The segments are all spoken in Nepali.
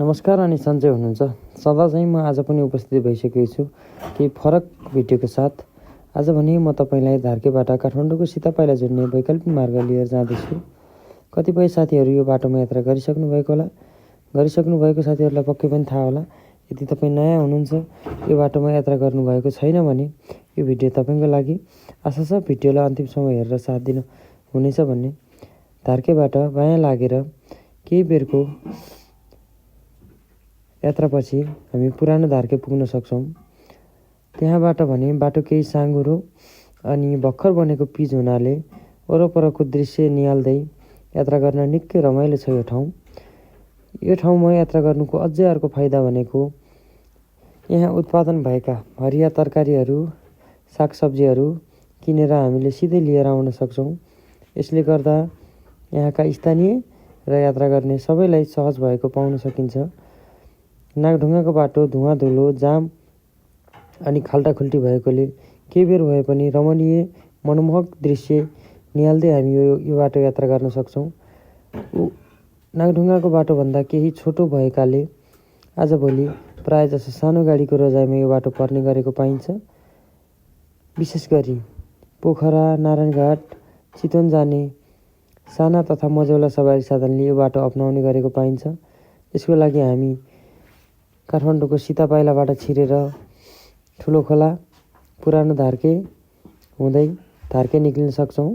नमस्कार अनि सन्चै हुनुहुन्छ। सदा चाहिँ म आज पनि उपस्थित भइसकेको छु केही फरक भिडियोको साथ। आज भने म तपाईँलाई धार्केबाट काठमाडौँको सीतापाइला जोड्ने वैकल्पिक मार्ग लिएर जाँदैछु। कतिपय साथीहरू यो बाटोमा यात्रा गरिसक्नु भएको साथीहरूलाई पक्कै पनि थाहा होला। यदि तपाईँ नयाँ हुनुहुन्छ, यो बाटोमा यात्रा गर्नुभएको छैन भने यो भिडियो तपाईँको लागि। आशा छ भिडियोलाई अन्तिमसम्म हेरेर साथ दिनु हुनेछ भन्ने। धार्केबाट बायाँ लागेर केही बेरको यात्रापछि हामी पुरानो धार्के पुग्न सक्छौँ। त्यहाँबाट भने बाटो केही साँघुरो अनि भर्खर बनेको पिच हुनाले वरपरको दृश्य निहाल्दै यात्रा गर्न निकै रमाइलो छ यो ठाउँ। यो ठाउँमा यात्रा गर्नुको अझै अर्को फाइदा भनेको यहाँ उत्पादन भएका हरिया तरकारीहरू, सागसब्जीहरू किनेर हामीले सिधै लिएर आउन सक्छौँ। यसले गर्दा यहाँका स्थानीय र यात्रा गर्ने सबैलाई सहज भएको पाउन सकिन्छ। नागढुङ्गाको बाटो धुवाँ-धुलो, जाम अनि खाल्टाखुल्टी भएकोले केही बेर भए पनि रमणीय मनमोहक दृश्य निहाल्दै हामी यो बाटो यात्रा गर्न सक्छौँ। नागढुङ्गाको बाटोभन्दा केही छोटो भएकाले आजभोलि प्रायःजसो सानो गाडीको रोजाइमा यो बाटो पर्ने गरेको पाइन्छ। विशेष गरी पोखरा, नारायणघाट, चितवन जाने साना तथा मझौला सवारी साधनले यो बाटो अपनाउने गरेको पाइन्छ। यसको लागि हामी काठमाडौँको सीतापाइलाबाट छिरेर ठुलो खोला, पुरानो धार्के हुँदै धार्के निक्लिन सक्छौँ।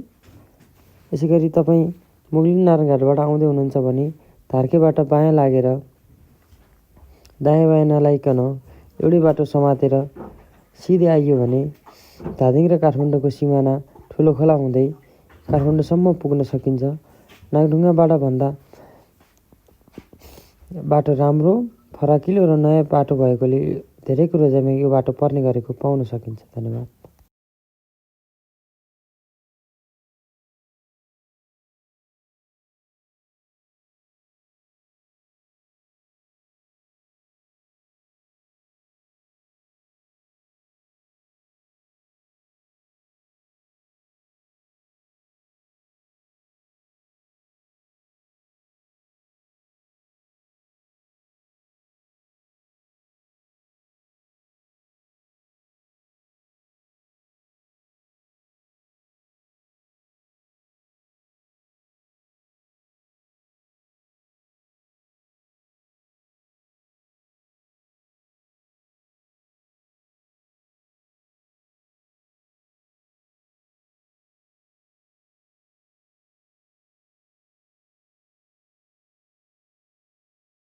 यसै गरी तपाईँ मुगलिन नारायणघाटबाट आउँदै हुनुहुन्छ भने धार्केबाट बायाँ लागेर दायाँ बायाँ नलाइकन एउटै बाटो समातेर सिधै आइयो भने धादिङ र काठमाडौँको सिमाना ठुलो खोला हुँदै काठमाडौँसम्म पुग्न सकिन्छ। नागढुङ्गाबाट भन्दा बाटो राम्रो, फराकिलो र नयाँ बाटो भएकोले धेरै कुरो चाहिँ यो बाटो पर्ने गरेको पाउन सकिन्छ। धन्यवाद।